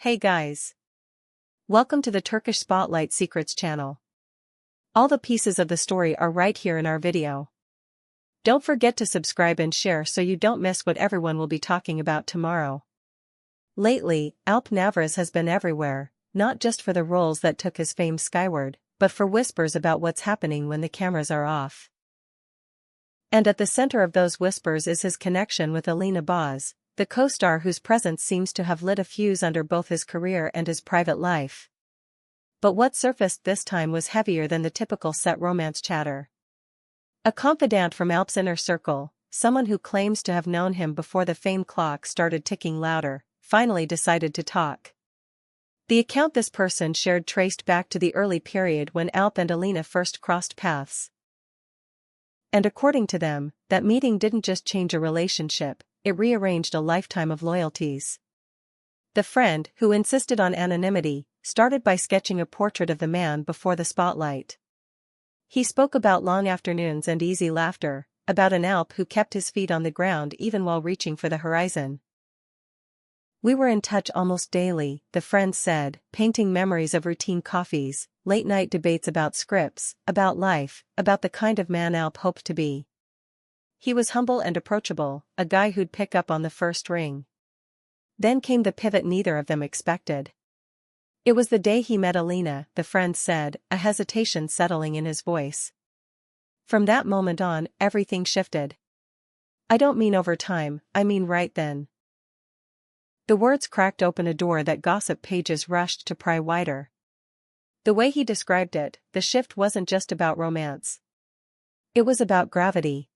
Hey guys! Welcome to the Turkish Spotlight Secrets channel. All the pieces of the story are right here in our video. Don't forget to subscribe and share so you don't miss what everyone will be talking about tomorrow. Lately, Navruz has been everywhere, not just for the roles that took his fame skyward, but for whispers about what's happening when the cameras are off. And at the center of those whispers is his connection with Alina, the co-star whose presence seems to have lit a fuse under both his career and his private life. But what surfaced this time was heavier than the typical set romance chatter. A confidant from Alp's inner circle, someone who claims to have known him before the fame clock started ticking louder, finally decided to talk. The account this person shared traced back to the early period when Alp and Alina first crossed paths. And according to them, that meeting didn't just change a relationship, it rearranged a lifetime of loyalties. The friend, who insisted on anonymity, started by sketching a portrait of the man before the spotlight. He spoke about long afternoons and easy laughter, about an Alp who kept his feet on the ground even while reaching for the horizon. "We were in touch almost daily," the friend said, painting memories of routine coffees, late-night debates about scripts, about life, about the kind of man Alp hoped to be. He was humble and approachable, a guy who'd pick up on the first ring. Then came the pivot neither of them expected. It was the day he met Alina, the friend said, a hesitation settling in his voice. From that moment on, everything shifted. "I don't mean over time, I mean right then." The words cracked open a door that gossip pages rushed to pry wider. The way he described it, the shift wasn't just about romance. It was about gravity.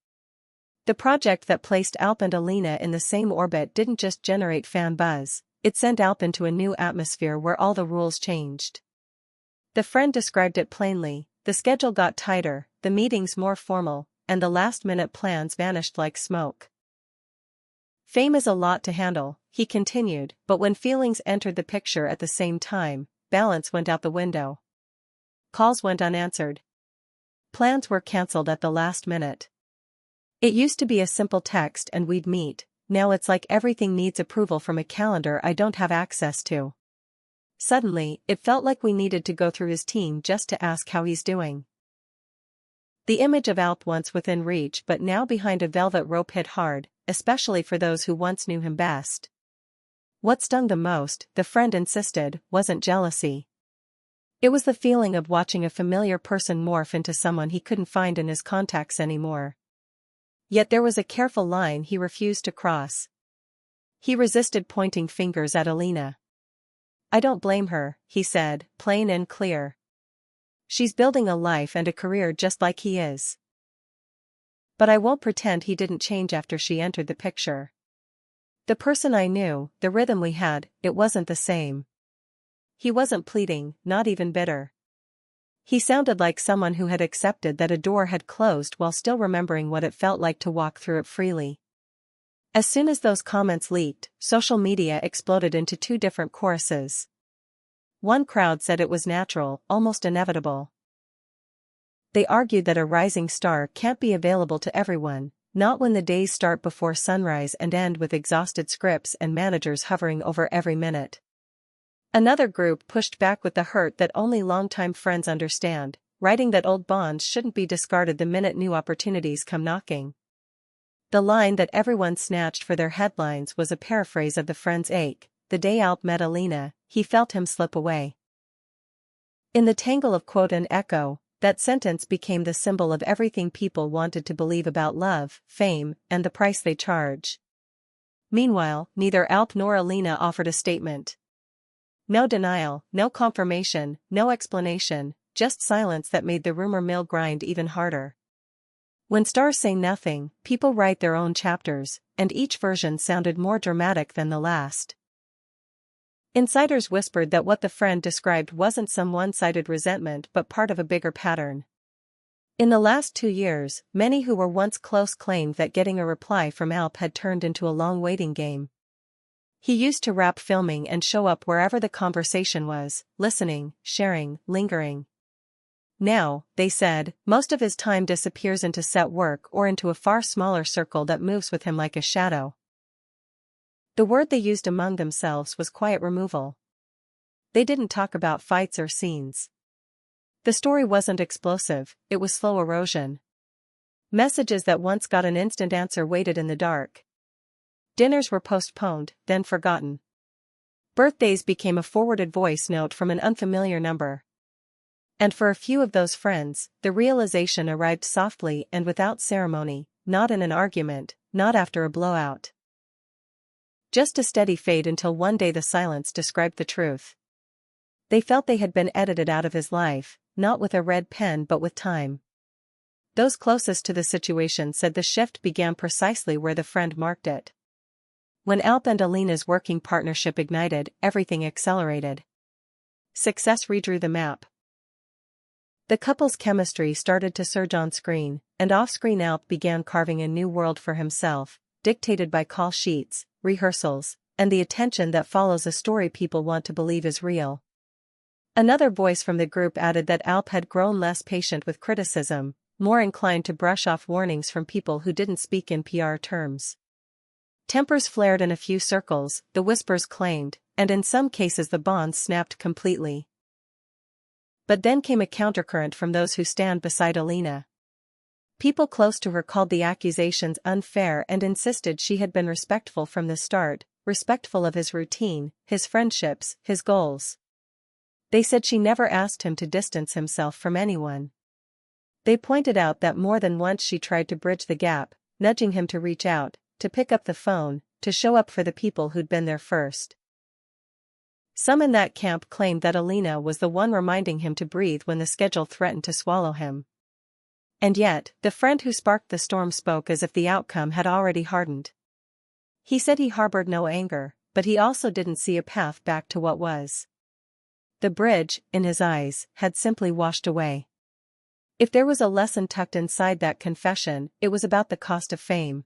The project that placed Alp and Alina in the same orbit didn't just generate fan buzz, it sent Alp into a new atmosphere where all the rules changed. The friend described it plainly: the schedule got tighter, the meetings more formal, and the last-minute plans vanished like smoke. "Fame is a lot to handle," he continued, but when feelings entered the picture at the same time, balance went out the window. Calls went unanswered. Plans were cancelled at the last minute. It used to be a simple text and we'd meet, now it's like everything needs approval from a calendar I don't have access to. Suddenly, it felt like we needed to go through his team just to ask how he's doing. The image of Alp once within reach but now behind a velvet rope hit hard, especially for those who once knew him best. What stung the most, the friend insisted, wasn't jealousy. It was the feeling of watching a familiar person morph into someone he couldn't find in his contacts anymore. Yet there was a careful line he refused to cross. He resisted pointing fingers at Alina. "I don't blame her," he said, plain and clear. "She's building a life and a career just like he is. But I won't pretend he didn't change after she entered the picture. The person I knew, the rhythm we had, it wasn't the same." He wasn't pleading, not even bitter. He sounded like someone who had accepted that a door had closed while still remembering what it felt like to walk through it freely. As soon as those comments leaked, social media exploded into two different choruses. One crowd said it was natural, almost inevitable. They argued that a rising star can't be available to everyone, not when the days start before sunrise and end with exhausted scripts and managers hovering over every minute. Another group pushed back with the hurt that only longtime friends understand, writing that old bonds shouldn't be discarded the minute new opportunities come knocking. The line that everyone snatched for their headlines was a paraphrase of the friend's ache: "The day Alp met Alina, he felt him slip away." In the tangle of quote and echo, that sentence became the symbol of everything people wanted to believe about love, fame, and the price they charge. Meanwhile, neither Alp nor Alina offered a statement. No denial, no confirmation, no explanation, just silence that made the rumor mill grind even harder. When stars say nothing, people write their own chapters, and each version sounded more dramatic than the last. Insiders whispered that what the friend described wasn't some one-sided resentment but part of a bigger pattern. In the last 2 years, many who were once close claimed that getting a reply from Alp had turned into a long waiting game. He used to wrap filming and show up wherever the conversation was, listening, sharing, lingering. Now, they said, most of his time disappears into set work or into a far smaller circle that moves with him like a shadow. The word they used among themselves was quiet removal. They didn't talk about fights or scenes. The story wasn't explosive, it was slow erosion. Messages that once got an instant answer waited in the dark. Dinners were postponed, then forgotten. Birthdays became a forwarded voice note from an unfamiliar number. And for a few of those friends, the realization arrived softly and without ceremony, not in an argument, not after a blowout. Just a steady fade until one day the silence described the truth. They felt they had been edited out of his life, not with a red pen but with time. Those closest to the situation said the shift began precisely where the friend marked it. When Alp and Alina's working partnership ignited, everything accelerated. Success redrew the map. The couple's chemistry started to surge on screen, and off-screen Alp began carving a new world for himself, dictated by call sheets, rehearsals, and the attention that follows a story people want to believe is real. Another voice from the group added that Alp had grown less patient with criticism, more inclined to brush off warnings from people who didn't speak in PR terms. Tempers flared in a few circles, the whispers claimed, and in some cases the bonds snapped completely. But then came a countercurrent from those who stand beside Alina. People close to her called the accusations unfair and insisted she had been respectful from the start, respectful of his routine, his friendships, his goals. They said she never asked him to distance himself from anyone. They pointed out that more than once she tried to bridge the gap, nudging him to reach out, to pick up the phone, to show up for the people who'd been there first. Some in that camp claimed that Alina was the one reminding him to breathe when the schedule threatened to swallow him. And yet, the friend who sparked the storm spoke as if the outcome had already hardened. He said he harbored no anger, but he also didn't see a path back to what was. The bridge, in his eyes, had simply washed away. If there was a lesson tucked inside that confession, it was about the cost of fame.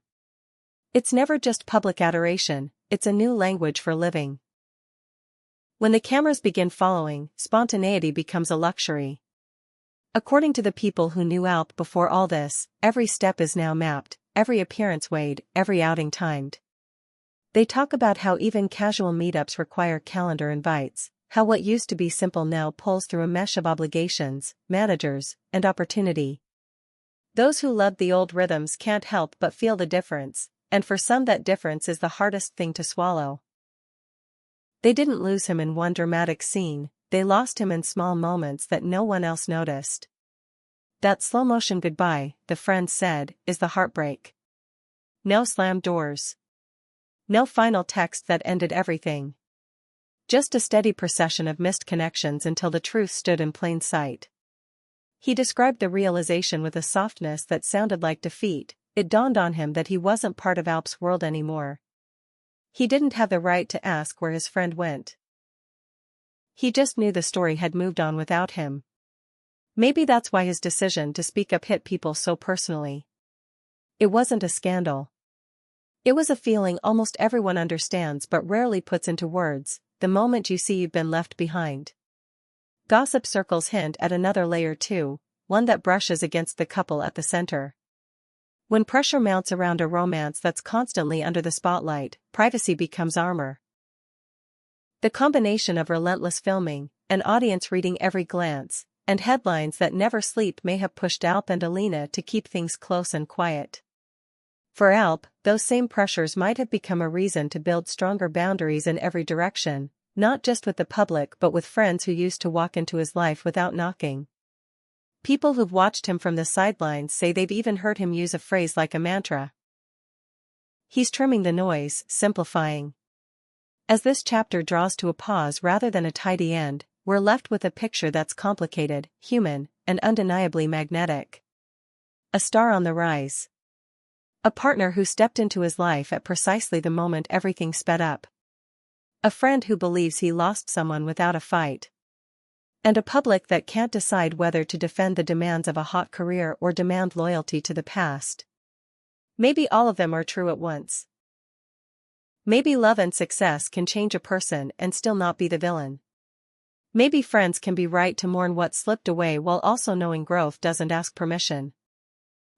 It's never just public adoration, it's a new language for living. When the cameras begin following, spontaneity becomes a luxury. According to the people who knew Alp before all this, every step is now mapped, every appearance weighed, every outing timed. They talk about how even casual meetups require calendar invites, how what used to be simple now pulls through a mesh of obligations, managers, and opportunity. Those who loved the old rhythms can't help but feel the difference, and for some that difference is the hardest thing to swallow. They didn't lose him in one dramatic scene, they lost him in small moments that no one else noticed. That slow-motion goodbye, the friend said, is the heartbreak. No slammed doors. No final text that ended everything. Just a steady procession of missed connections until the truth stood in plain sight. He described the realization with a softness that sounded like defeat. It dawned on him that he wasn't part of Alp's world anymore. He didn't have the right to ask where his friend went. He just knew the story had moved on without him. Maybe that's why his decision to speak up hit people so personally. It wasn't a scandal. It was a feeling almost everyone understands but rarely puts into words, the moment you see you've been left behind. Gossip circles hint at another layer too, one that brushes against the couple at the center. When pressure mounts around a romance that's constantly under the spotlight, privacy becomes armor. The combination of relentless filming, an audience reading every glance, and headlines that never sleep may have pushed Alp and Alina to keep things close and quiet. For Alp, those same pressures might have become a reason to build stronger boundaries in every direction, not just with the public but with friends who used to walk into his life without knocking. People who've watched him from the sidelines say they've even heard him use a phrase like a mantra. He's trimming the noise, simplifying. As this chapter draws to a pause rather than a tidy end, we're left with a picture that's complicated, human, and undeniably magnetic. A star on the rise. A partner who stepped into his life at precisely the moment everything sped up. A friend who believes he lost someone without a fight. And a public that can't decide whether to defend the demands of a hot career or demand loyalty to the past. Maybe all of them are true at once. Maybe love and success can change a person and still not be the villain. Maybe friends can be right to mourn what slipped away while also knowing growth doesn't ask permission.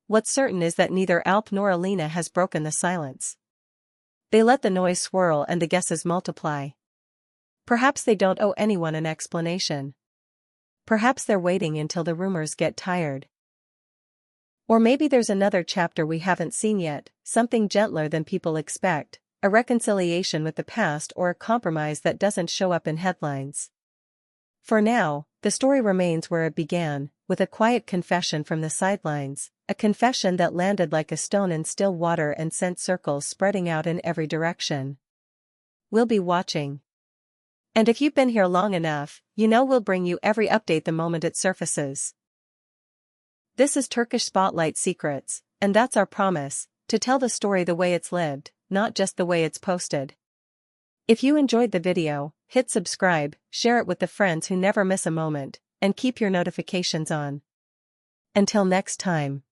What's certain is that neither Alp nor Alina has broken the silence. They let the noise swirl and the guesses multiply. Perhaps they don't owe anyone an explanation. Perhaps they're waiting until the rumors get tired. Or maybe there's another chapter we haven't seen yet, something gentler than people expect, a reconciliation with the past or a compromise that doesn't show up in headlines. For now, the story remains where it began, with a quiet confession from the sidelines, a confession that landed like a stone in still water and sent circles spreading out in every direction. We'll be watching. And if you've been here long enough, you know we'll bring you every update the moment it surfaces. This is Turkish Spotlight Secrets, and that's our promise, to tell the story the way it's lived, not just the way it's posted. If you enjoyed the video, hit subscribe, share it with the friends who never miss a moment, and keep your notifications on. Until next time.